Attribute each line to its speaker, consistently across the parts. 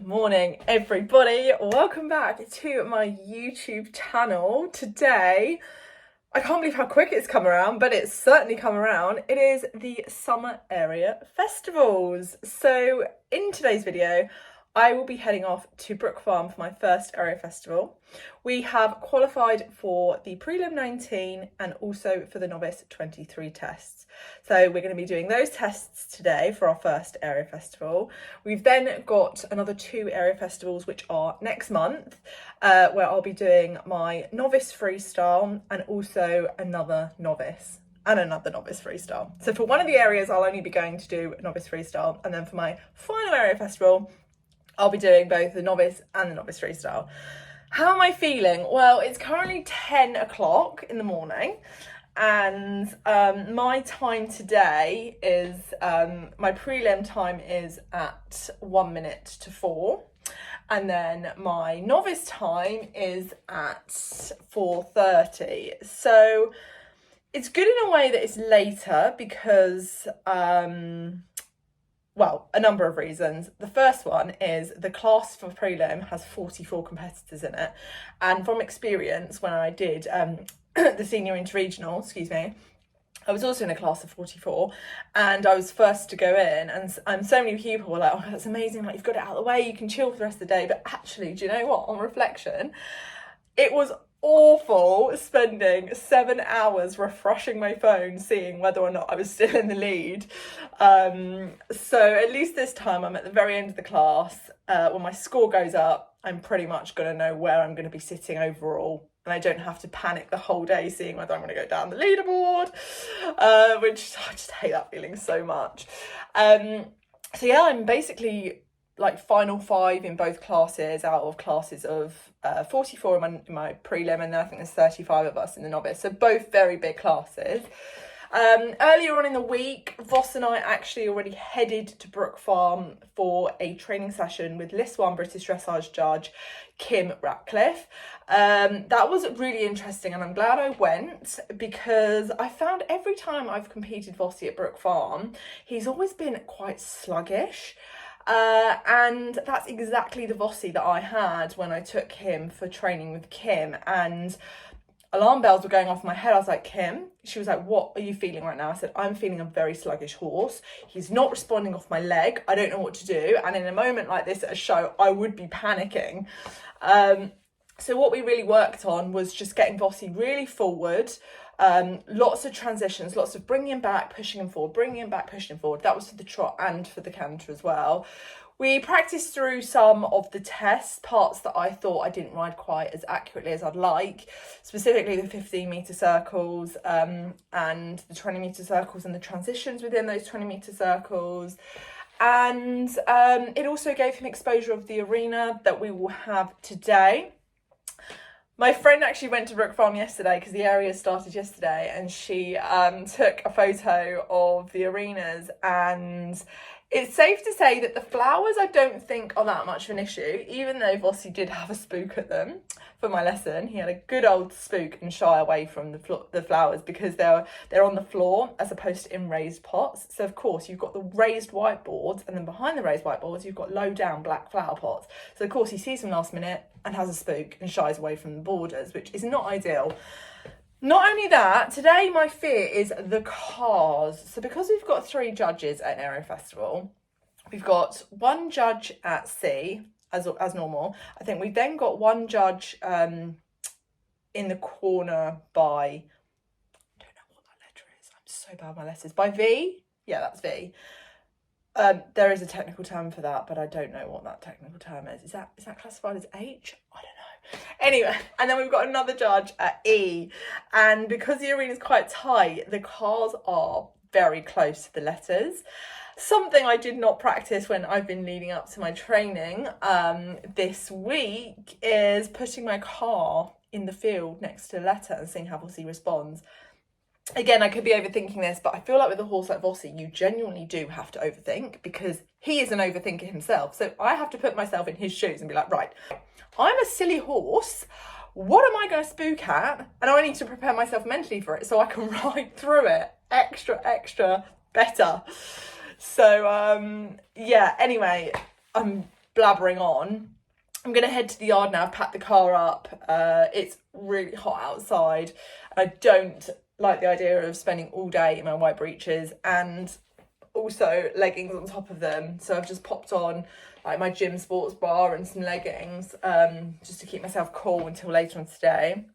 Speaker 1: morning, everybody. Welcome back to my YouTube channel. Today, I can't believe how quick it's come around, but it's certainly come around. It is the summer area festivals. So in today's video, I will be heading off to Brook Farm for my first area festival. We have qualified for the Prelim 19 and also for the Novice 23 tests. So we're going to be doing those tests today for our first area festival. We've then got another 2 area festivals which are next month, where I'll be doing my Novice freestyle and also another Novice freestyle. So for one of the areas, I'll only be going to do a Novice freestyle, and then for my final area festival, I'll be doing both the Novice and the Novice freestyle. How am I feeling? Well, it's currently 10 o'clock in the morning, and my time today is, my prelim time is at 1 minute to 4, and then my novice time is at 4:30. So it's good in a way that it's later because, well, a number of reasons. The first one is the class for prelim has 44 competitors in it. And from experience, when I did the senior interregional, I was also in a class of 44 and I was first to go in, and so many people were like, oh, that's amazing, like you've got it out of the way, you can chill for the rest of the day. But actually, do you know what? On reflection, it was awful spending 7 hours refreshing my phone, seeing whether or not I was still in the lead. So at least this time I'm at the very end of the class. When my score goes up, I'm pretty much going to know where I'm going to be sitting overall, and I don't have to panic the whole day seeing whether I'm going to go down the leaderboard, which I just hate that feeling so much. So yeah, I'm basically like final 5 in both classes out of classes of 44 in my prelim, and then I think there's 35 of us in the novice, so both very big classes. Earlier on in the week, Voss and I actually already headed to Brook Farm for a training session with List 1 British dressage judge Kim Ratcliffe. That was really interesting, and I'm glad I went because I found every time I've competed Vossy at Brook Farm, he's always been quite sluggish. And that's exactly the Vossy that I had when I took him for training with Kim, and alarm bells were going off in my head. I was like, Kim, she was like, what are you feeling right now? I said, I'm feeling a very sluggish horse. He's not responding off my leg. I don't know what to do. And in a moment like this at a show, I would be panicking. So what we really worked on was just getting Vossy really forward. Lots of transitions, lots of bringing him back, pushing him forward, bringing him back, pushing him forward. That was for the trot and for the canter as well. We practiced through some of the test parts that I thought I didn't ride quite as accurately as I'd like, specifically the 15-metre circles and the 20-metre circles and the transitions within those 20-metre circles. And it also gave him exposure of the arena that we will have today. My friend actually went to Brook Farm yesterday because the area started yesterday, and she took a photo of the arenas, and it's safe to say that the flowers I don't think are that much of an issue, even though Vossy did have a spook at them for my lesson. He had a good old spook and shy away from the flowers because they're on the floor as opposed to in raised pots. So of course you've got the raised whiteboards, and then behind the raised whiteboards you've got low down black flower pots. So of course he sees them last minute and has a spook and shies away from the borders, which is not ideal. Not only that, today my fear is the cars. So because we've got 3 judges at an area festival, we've got 1 judge at C, as normal. I think we've then got 1 judge in the corner by, I don't know what that letter is. I'm so bad with my letters. By V? Yeah, that's V. There is a technical term for that, but I don't know what that technical term is. Is that classified as H? I don't know. Anyway, and then we've got another judge at E, and because the arena is quite tight, the cars are very close to the letters. Something I did not practice when I've been leading up to my training this week is putting my car in the field next to the letter and seeing how Vossy responds. Again, I could be overthinking this, but I feel like with a horse like Vossy, you genuinely do have to overthink because he is an overthinker himself. So I have to put myself in his shoes and be like, right, I'm a silly horse. What am I going to spook at? And I need to prepare myself mentally for it so I can ride through it extra better. So, yeah, anyway, I'm blabbering on. I'm gonna head to the yard now. I've packed the car up. It's really hot outside. I don't like the idea of spending all day in my white breeches and also leggings on top of them. So I've just popped on like my gym sports bra and some leggings, just to keep myself cool until later on today.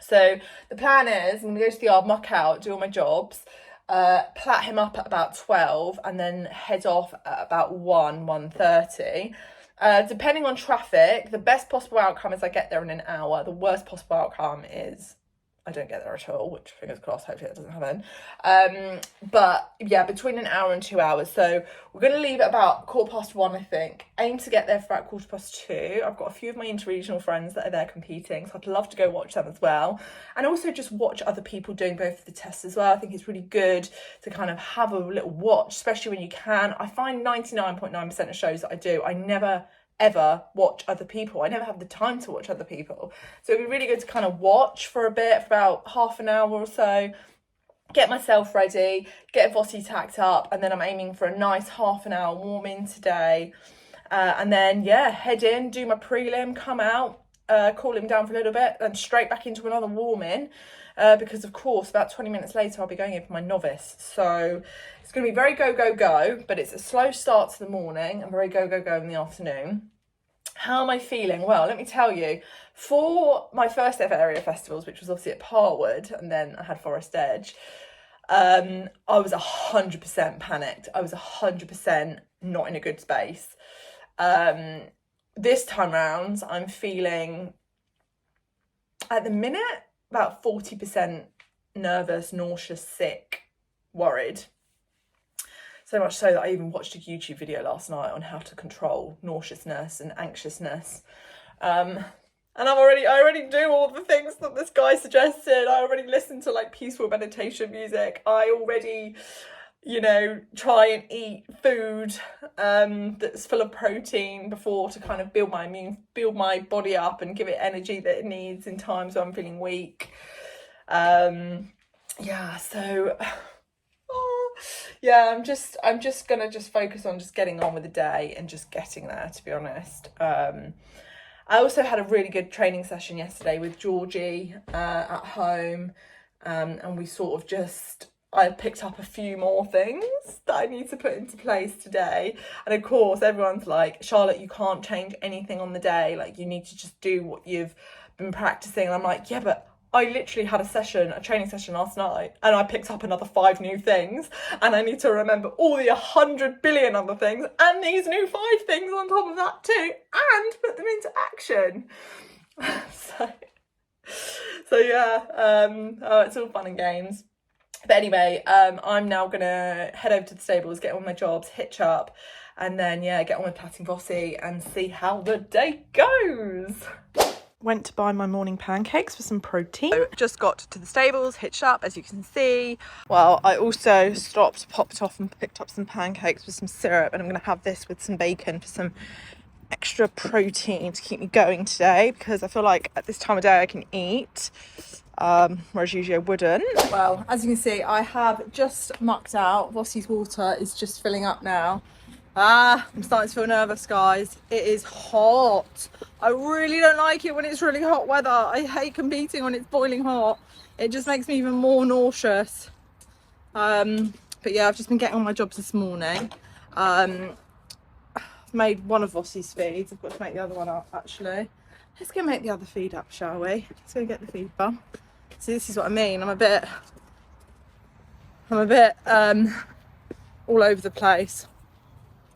Speaker 1: So the plan is I'm gonna go to the yard, muck out, do all my jobs, plait him up at about 12 and then head off at about 1:30. Depending on traffic, the best possible outcome is I get there in an hour. The worst possible outcome is I don't get there at all, which fingers crossed, hopefully that doesn't happen. But yeah, between an hour and 2 hours. So we're going to leave at about 1:15, I think. Aim to get there for about 2:15. I've got a few of my interregional friends that are there competing, so I'd love to go watch them as well. And also just watch other people doing both of the tests as well. I think it's really good to kind of have a little watch, especially when you can. I find 99.9% of shows that I do, I never ever watch other people. I never have the time to watch other people. So it'd be really good to kind of watch for a bit, for about half an hour or so, get myself ready, get Vossi tacked up, and then I'm aiming for a nice half an hour warm in today. And then, yeah, head in, do my prelim, come out, cool him down for a little bit, then straight back into another warm in. Because of course, about 20 minutes later, I'll be going in for my novice. So it's going to be very go, go, go, but it's a slow start to the morning and very go, go, go in the afternoon. How am I feeling? Well, let me tell you, for my first ever area festivals, which was obviously at Parwood, and then I had Forest Edge, I was 100% panicked. I was 100% not in a good space. This time round, I'm feeling, at the minute, about 40% nervous, nauseous, sick, worried. So much so that I even watched a YouTube video last night on how to control nauseousness and anxiousness. And I already do all the things that this guy suggested. I already listen to like peaceful meditation music. I already, try and eat food that's full of protein before to kind of build my body up and give it energy that it needs in times where I'm feeling weak. I'm just gonna focus on just getting on with the day and just getting there, to be honest. I also had a really good training session yesterday with Georgie at home, and we sort of I picked up a few more things that I need to put into place today. And of course, everyone's like, Charlotte, you can't change anything on the day. Like, you need to just do what you've been practicing. And I'm like, yeah, but I literally had a training session last night, and I picked up another 5 new things, and I need to remember all the 100 billion other things and these new 5 things on top of that too, and put them into action. so yeah, it's all fun and games. But anyway, I'm now gonna head over to the stables, get on my jobs, hitch up, and then get on with plaiting Vossi and see how the day goes. Went to buy my morning pancakes for some protein. So just got to the stables, hitched up, as you can see. Well, I also stopped, popped off and picked up some pancakes with some syrup, and I'm going to have this with some bacon for some extra protein to keep me going today, because I feel like at this time of day I can eat, whereas usually I wouldn't. Well, as you can see, I have just mucked out. Vossi's water is just filling up now. I'm starting to feel nervous, guys. It is hot. I really don't like it when it's really hot weather. I hate competing when it's boiling hot. It just makes me even more nauseous. But yeah, I've just been getting on my jobs this morning. I've made one of Vossi's feeds. I've got to make the other one up, actually. Let's go make the other feed up, shall we? Let's go get the feed bum. See, this is what I mean. I'm a bit all over the place.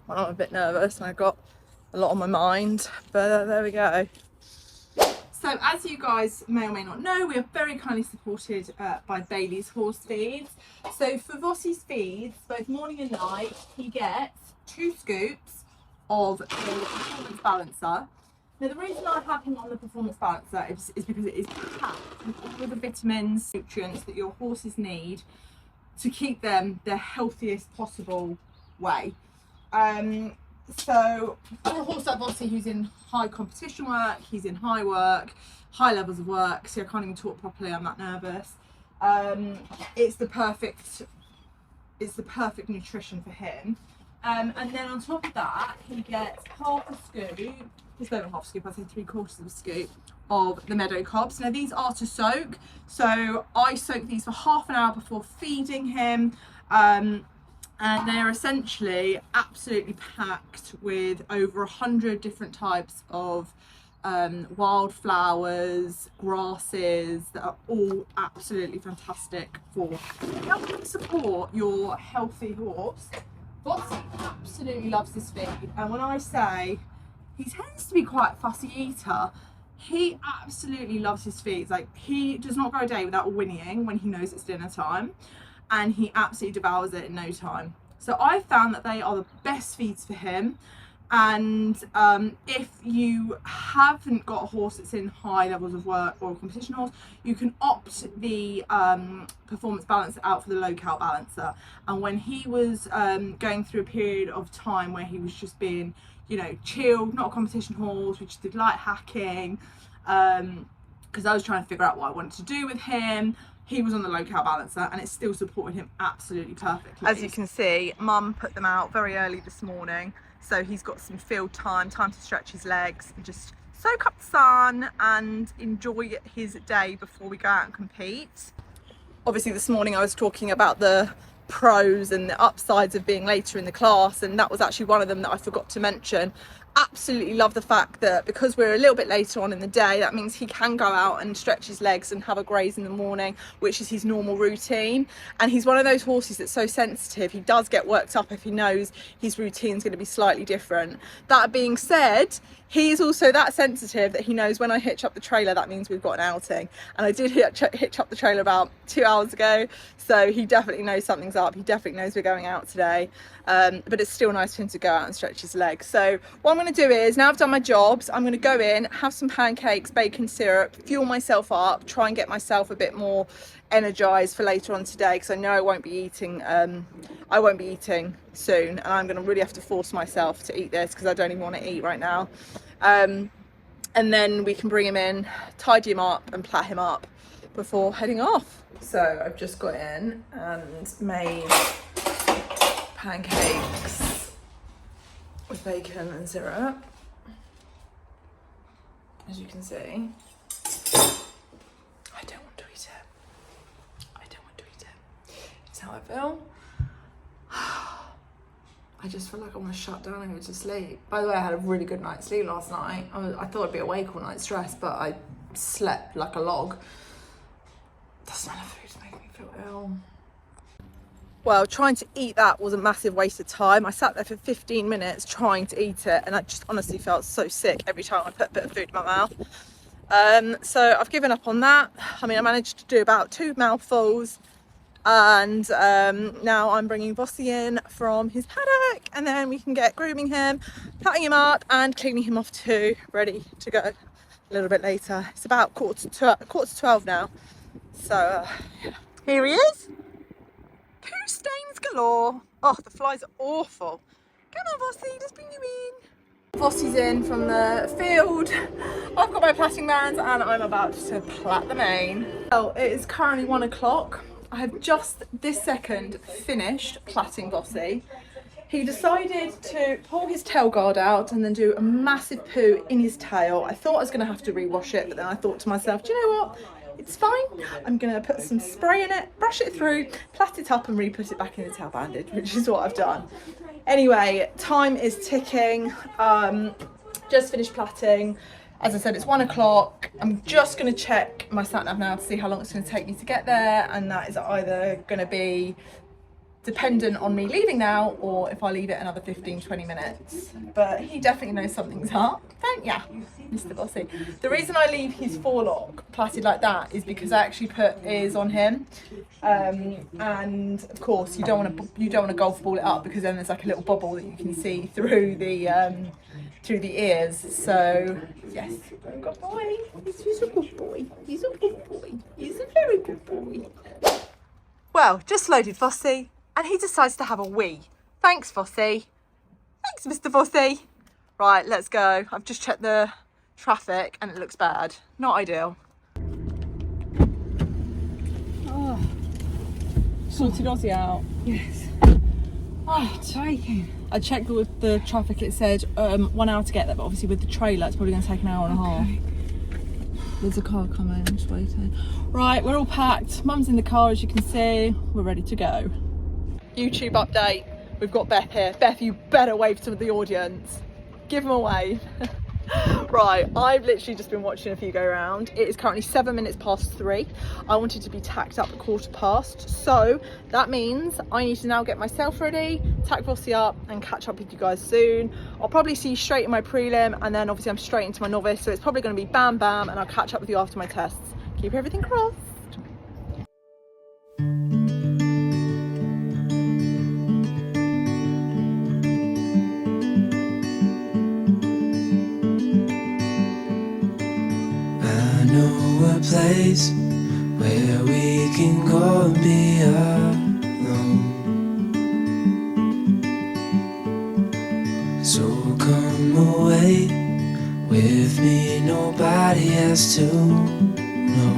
Speaker 1: I'm a bit nervous and I've got a lot on my mind, but there we go. So as you guys may or may not know, we are very kindly supported by Bailey's Horse Feeds. So for Vossi's feeds, both morning and night, he gets 2 scoops of the performance balancer. Now the reason I have him on the performance balancer is because it is packed with all the vitamins, nutrients that your horses need to keep them the healthiest possible way. So for a horse like Vossi who's in high competition work, he's in high levels of work, see I can't even talk properly, I'm that nervous. It's the perfect nutrition for him. And then on top of that, he gets half a scoop, just over half a scoop, I'd say 3/4 of a scoop of the meadow cobs. Now these are to soak, so I soak these for half an hour before feeding him. And they're essentially absolutely packed with over 100 different types of wildflowers, grasses that are all absolutely fantastic for helping support your healthy horse. Voss absolutely loves this feed, and when I say he tends to be quite a fussy eater, he absolutely loves his feeds. Like, he does not go a day without whinnying when he knows it's dinner time, and he absolutely devours it in no time. So I found that they are the best feeds for him. And if you haven't got a horse that's in high levels of work or a competition horse, you can opt the performance balancer out for the low cal balancer. And when he was going through a period of time where he was just being, you know, chilled, not a competition horse, we just did light hacking, because I was trying to figure out what I wanted to do with him, he was on the low cal balancer, and it still supported him absolutely perfectly. As you can see, Mum put them out very early this morning, so he's got some field time to stretch his legs and just soak up the sun and enjoy his day before we go out and compete. Obviously this morning I was talking about the pros and the upsides of being later in the class, and that was actually one of them that I forgot to mention. Absolutely love the fact that because we're a little bit later on in the day, that means he can go out and stretch his legs and have a graze in the morning, which is his normal routine. And he's one of those horses that's so sensitive, he does get worked up if he knows his routine's going to be slightly different. That being said, he is also that sensitive that he knows when I hitch up the trailer, that means we've got an outing. And I did hitch up the trailer about 2 hours ago, so he definitely knows something's up. He definitely knows we're going out today. But it's still nice for him to go out and stretch his legs. So what I'm going to do is, now I've done my jobs, I'm going to go in, have some pancakes, bacon syrup, fuel myself up, try and get myself a bit more energized for later on today, because I know I won't be eating soon, and I'm going to really have to force myself to eat this because I don't even want to eat right now. And then we can bring him in, tidy him up and plait him up before heading off. So I've just got in and made pancakes with bacon and syrup, as you can see. I don't want to eat it. I don't want to eat it. It's how I feel. I just feel like I want to shut down and go to sleep. By the way, I had a really good night's sleep last night. I thought I'd be awake all night stressed, but I slept like a log. The smell of food's making me feel ill. Well, trying to eat that was a massive waste of time. I sat there for 15 minutes trying to eat it, and I just honestly felt so sick every time I put a bit of food in my mouth. So I've given up on that. I mean, I managed to do about 2 mouthfuls, and now I'm bringing Vossy in from his paddock, and then we can get grooming him, cutting him up and cleaning him off too, ready to go a little bit later. It's about quarter to 12 now. So yeah. Here he is. Poo stains galore. Oh, the flies are awful. Come on, Vossy, let's bring you in. Vossy's in from the field. I've got my plaiting bands and I'm about to plait the mane. Well, it is currently 1 o'clock. I have just this second finished plaiting Vossy. He decided to pull his tail guard out and then do a massive poo in his tail. I thought I was going to have to rewash it, but then I thought to myself, do you know what? It's fine. I'm going to put some spray in it, brush it through, plait it up and re-put it back in the tail bandage, which is what I've done. Anyway, time is ticking. Just finished plaiting. As I said, it's 1 o'clock. I'm just going to check my sat nav now to see how long it's going to take me to get there, and that is either going to be dependent on me leaving now or if I leave it another 15-20 minutes. But he definitely knows something's up, don't ya, Mr. Vossy? The reason I leave his forelock plaited like that is because I actually put ears on him, and of course you don't want to golf ball it up, because then there's like a little bubble that you can see through the ears. So yes, good boy. He's a good boy. He's a good boy. He's a very good boy. Well, just loaded Vossy, and he decides to have a wee. Thanks, Vossy. Thanks, Mr. Vossy. Right, let's go. I've just checked the traffic and it looks bad. Not ideal. Oh, sorted Ozzy out. Yes. Right. I checked with the traffic, it said 1 hour to get there, but obviously with the trailer it's probably going to take an hour and a half. There's a car coming, I'm just waiting. Right, we're all packed. Mum's in the car, as you can see. We're ready to go. YouTube update. We've got Beth here. Beth, you better wave to the audience. Give them a wave. Right, I've literally just been watching a few go round. It is currently 7 minutes past 3. I wanted to be tacked up at 1:15. So that means I need to now get myself ready, tack Vossie up and catch up with you guys soon. I'll probably see you straight in my prelim and then obviously I'm straight into my novice. So it's probably going to be bam bam and I'll catch up with you after my tests. Keep everything crossed.
Speaker 2: Place where we can go and be alone. So come away with me, nobody has to know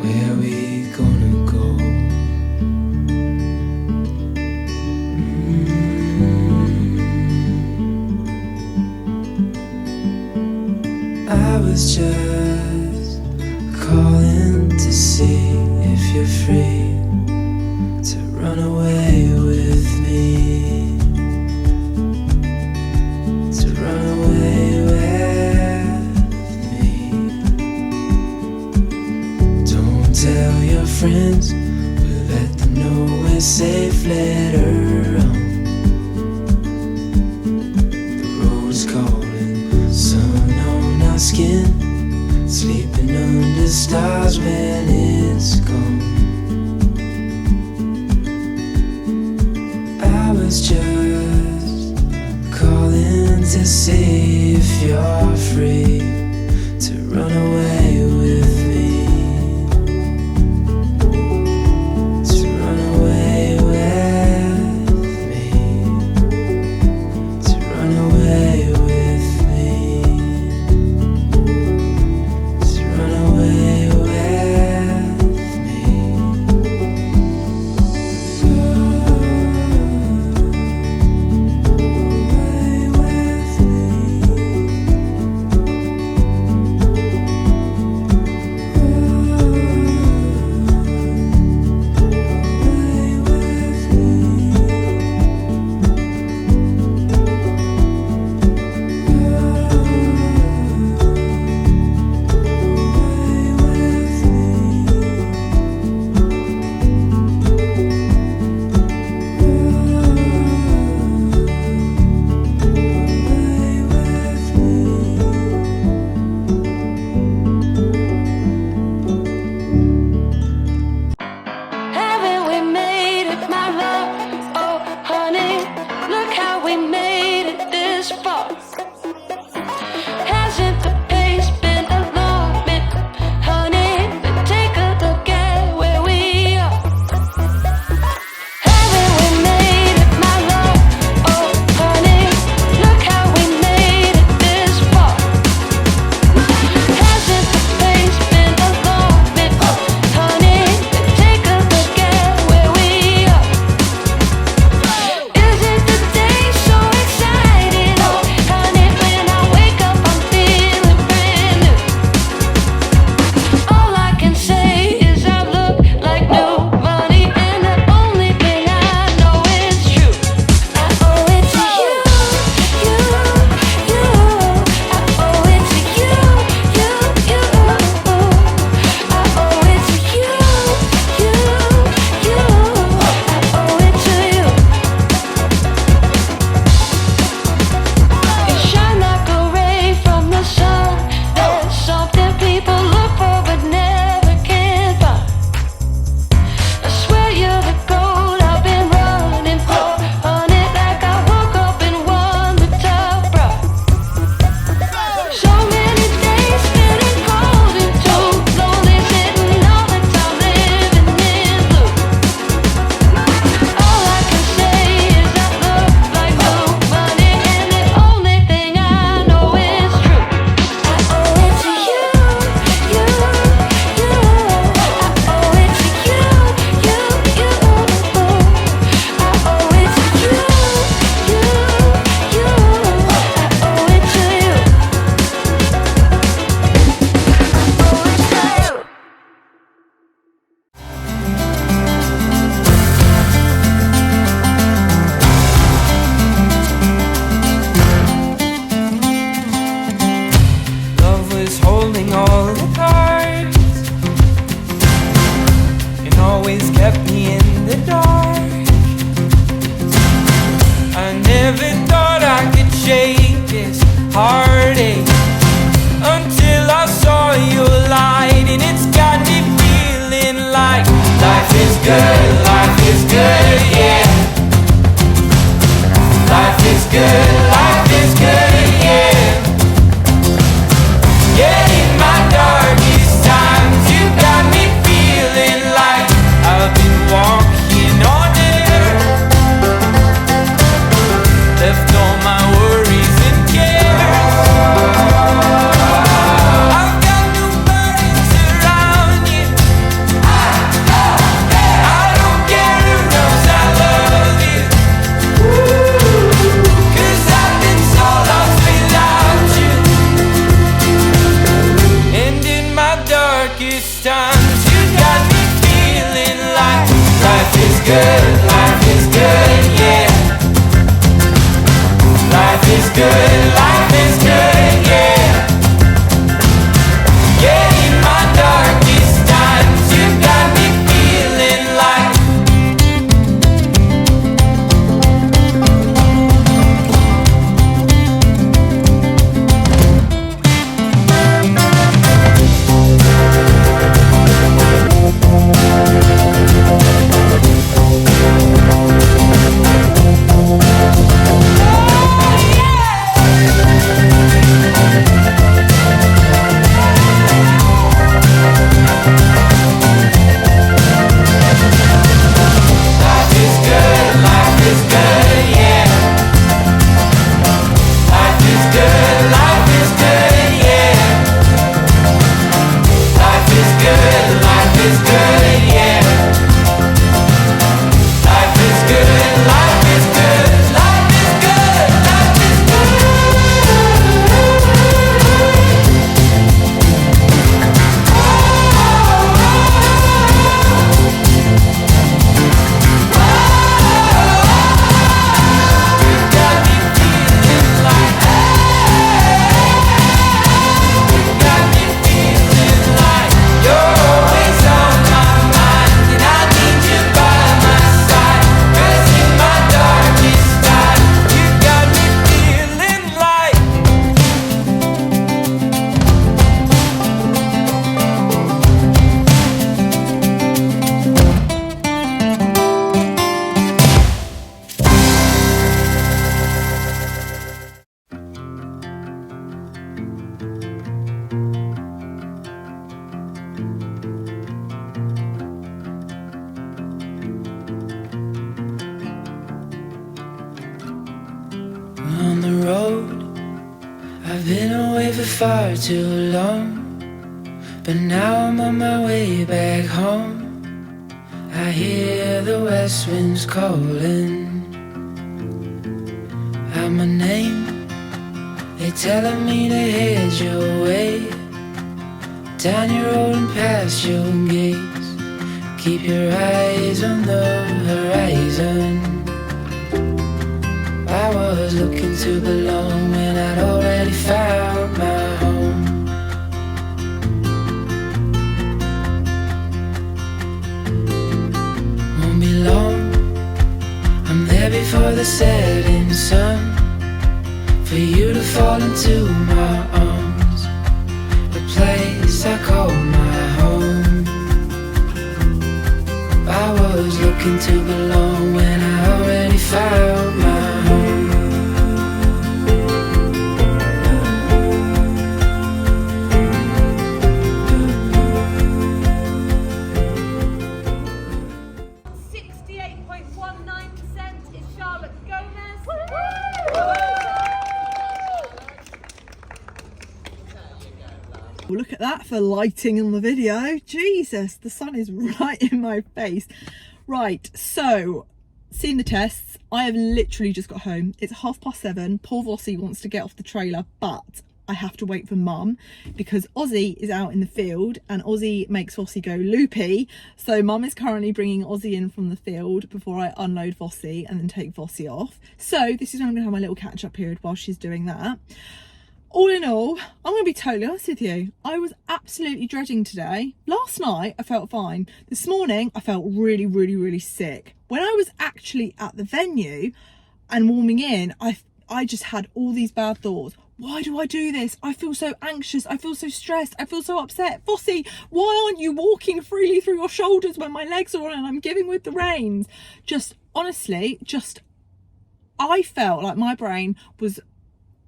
Speaker 2: where we gonna go. I was just calling to see if you're free to run away with me, to run away with me. Don't tell your friends, we'll let them know we're safe later on. The road's calling, sun on our skin, sleeping under stars when it's gone. I was just calling to see if you're free to run away with me, to run away with me, to run away with me, to run away with me. Away with me. heartache until I saw your light, and it's got me feeling like life is good, yeah. Life is good, yeah. Yeah, in my darkest times, you got me feeling like I've been walking on air, left all my worries and cares. I've got no burdens around you. I don't care who knows I love you. 'Cause I've been so lost without you. And in my darkest times, you got me feeling like life is good, yeah. Life is good, yeah. Yeah, in my darkest times, you got me feeling like on the road. I've been away for far too long, but now I'm on my way back home. I hear the west winds calling out my name. They're telling me to head your way, down your road and past your gates. Keep your eyes on the horizon. I was looking to belong when I'd already found my home. Won't be long, I'm there before the setting sun, for you to fall into my arms, the place I call my home. I was looking to belong when I already found my home.
Speaker 1: Well, look at that for lighting in the video. Jesus, the sun is right in my face. Right, so seen the tests. I have literally just got home. It's 7:30. Poor Vossie wants to get off the trailer, but I have to wait for Mum because Ozzy is out in the field and Ozzy makes Vossie go loopy. So Mum is currently bringing Ozzy in from the field before I unload Vossie and then take Vossie off. So this is when I'm going to have my little catch-up period while she's doing that. All in all, I'm going to be totally honest with you. I was absolutely dreading today. Last night, I felt fine. This morning, I felt really, really, really sick. When I was actually at the venue and warming in, I just had all these bad thoughts.
Speaker 3: why do I do this? I feel so anxious. I feel so stressed. I feel so upset. Vossie, why aren't you walking freely through your shoulders when my legs are on and I'm giving with the reins? Just honestly, I felt like my brain was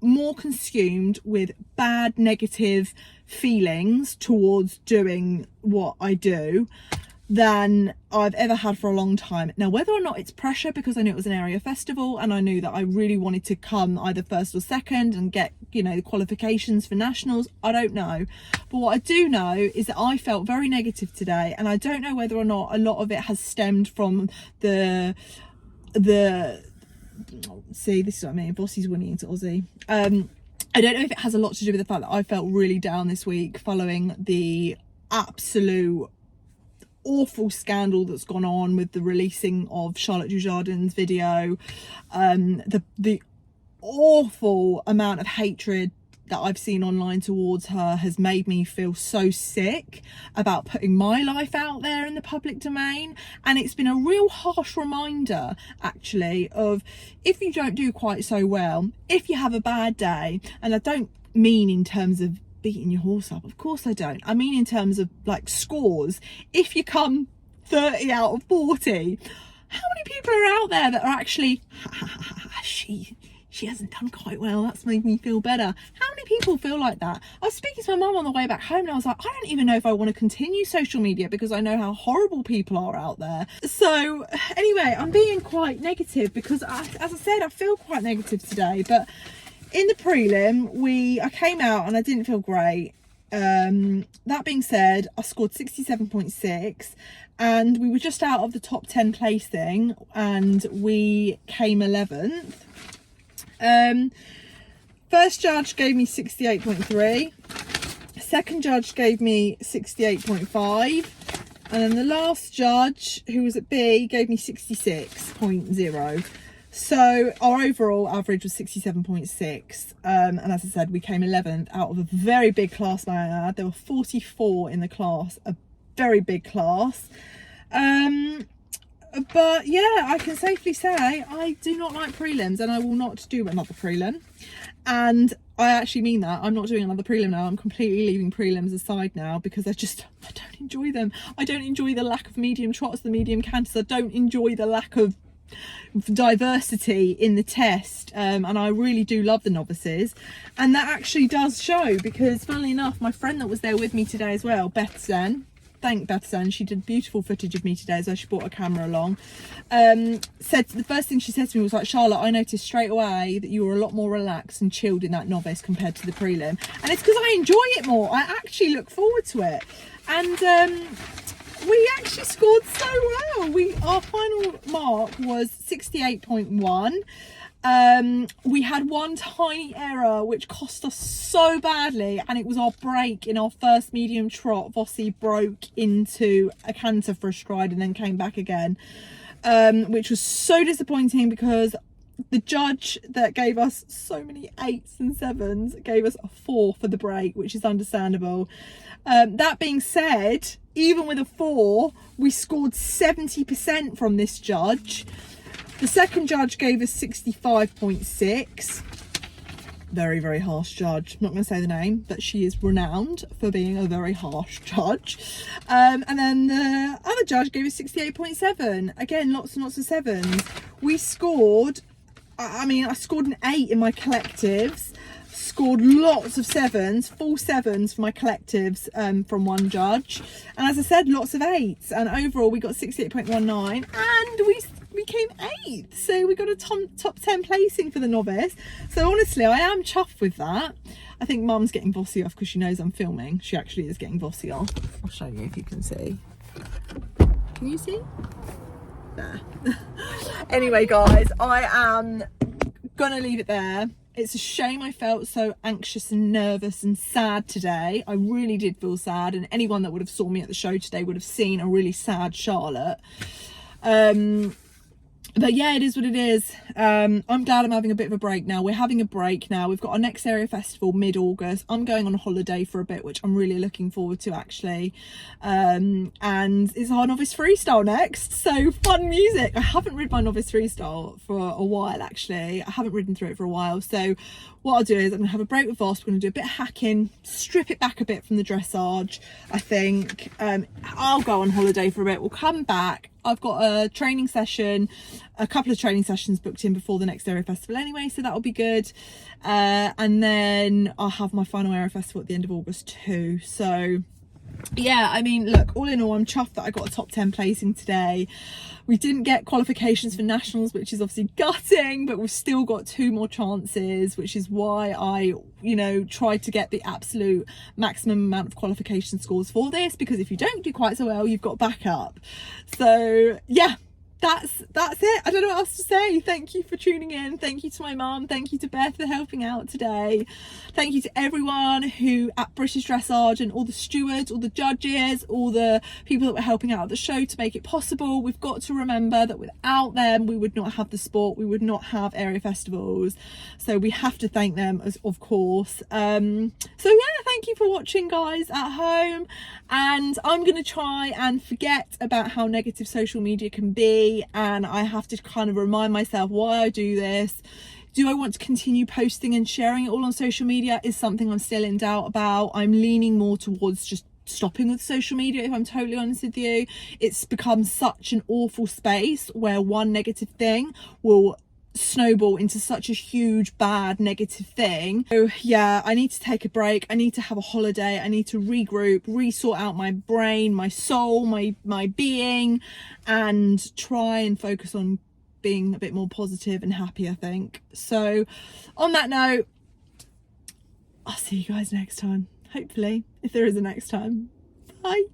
Speaker 3: more consumed with bad, negative feelings towards doing what I do than I've ever had for a long time. Now, whether or not it's pressure, because I knew it was an area festival and I knew that I really wanted to come either first or second and get, you know, the qualifications for nationals, I don't know. But what I do know is that I felt very negative today, and I don't know whether or not a lot of it has stemmed from the see, this is what I mean, Vossie's winning into Aussie. I don't know if it has a lot to do with the fact that I felt really down this week following the absolute awful scandal that's gone on with the releasing of Charlotte Dujardin's video, the awful amount of hatred that I've seen online towards her has made me feel so sick about putting my life out there in the public domain. And it's been a real harsh reminder, actually, of if you don't do quite so well, if you have a bad day, and I don't mean in terms of beating your horse up, of course I don't, I mean in terms of like scores, if you come 30 out of 40, how many people are out there that are actually she hasn't done quite well, that's made me feel better? How many people feel like that? I was speaking to my mum on the way back home and I was like, I don't even know if I want to continue social media because I know how horrible people are out there. So anyway, I'm being quite negative because as I said, I feel quite negative today. But in the prelim, I came out and I didn't feel great. That being said, I scored 67.6 and we were just out of the top 10 placing and we came 11th. First judge gave me 68.3, second judge gave me 68.5, and then the last judge, who was at B, gave me 66.0. So our overall average was 67.6, and as I said, we came 11th out of a very big class, my ad. There were 44 in the class, a very big class. But yeah, I can safely say I do not like prelims and I will not do another prelim. And I actually mean that. I'm not doing another prelim now. I'm completely leaving prelims aside now because I don't enjoy them. I don't enjoy the lack of medium trots, the medium canters. I don't enjoy the lack of diversity in the test, and I really do love the novices, and that actually does show because funnily enough, my friend that was there with me today as well, Beth Zen, thank Beth Zen, she did beautiful footage of me today, so she brought a camera along, said the first thing she said to me was like, Charlotte, I noticed straight away that you were a lot more relaxed and chilled in that novice compared to the prelim, and it's because I enjoy it more. I actually look forward to it, and we actually scored so well. Our final mark was 68.1. We had one tiny error which cost us so badly, and it was our break in our first medium trot. Vossie broke into a canter for a stride and then came back again, which was so disappointing because the judge that gave us so many 8s and 7s gave us a 4 for the break, which is understandable. That being said, even with a 4, we scored 70% from this judge. The second judge gave us 65.6. Very, very harsh judge. I'm not going to say the name, but she is renowned for being a very harsh judge. And then the other judge gave us 68.7. Again, lots and lots of 7s. We scored, I scored an 8 in my collectives. Scored lots of 7s, full 7s for my collectives from one judge, and as I said, lots of 8s, and overall we got 68.19 and we came 8th, so we got a top 10 placing for the novice. So honestly, I am chuffed with that. I think Mum's getting Vossie off because she knows I'm filming. She actually is getting Vossie off. I'll show you if you can see. Can you see? There. Anyway guys, I am gonna leave it there. It's a shame I felt so anxious and nervous and sad today. I really did feel sad, and anyone that would have saw me at the show today would have seen a really sad Charlotte. But yeah, it is what it is. I'm glad I'm having a bit of a break now. We're having a break now. We've got our next area festival mid-August. I'm going on a holiday for a bit, which I'm really looking forward to, actually. And it's our Novice freestyle next, so fun music. I haven't ridden my Novice freestyle for a while, actually. I haven't ridden through it for a while. So what I'll do is I'm gonna have a break with Voss. We're gonna do a bit of hacking, strip it back a bit from the dressage, I think. I'll go on holiday for a bit. We'll come back. I've got a training session, a couple of training sessions booked in before the next area festival anyway, so that'll be good. And then I'll have my final area festival at the end of August too. So yeah, I mean, look, all in all, I'm chuffed that I got a top 10 placing today. We didn't get qualifications for nationals, which is obviously gutting, but we've still got 2 more chances, which is why I, you know, tried to get the absolute maximum amount of qualification scores for this, because if you don't do quite so well, you've got backup. So yeah, that's it. I don't know what else to say. Thank you for tuning in. Thank you to my mum. Thank you to Beth for helping out today. Thank you to everyone who at British Dressage, and all the stewards, all the judges, all the people that were helping out at the show to make it possible. We've got to remember that without them, we would not have the sport. We would not have area festivals. So we have to thank them, as of course. So yeah, thank you for watching, guys, at home. And I'm going to try and forget about how negative social media can be. And I have to kind of remind myself why I do this. Do I want to continue posting and sharing it all on social media? Is something I'm still in doubt about. I'm leaning more towards just stopping with social media, if I'm totally honest with you. It's become such an awful space where one negative thing will snowball into such a huge bad negative thing. So yeah, I need to take a break. I need to have a holiday. I need to regroup, resort out my brain, my soul, my being, and try and focus on being a bit more positive and happy, I think. So on that note, I'll see you guys next time, hopefully, if there is a next time. Bye.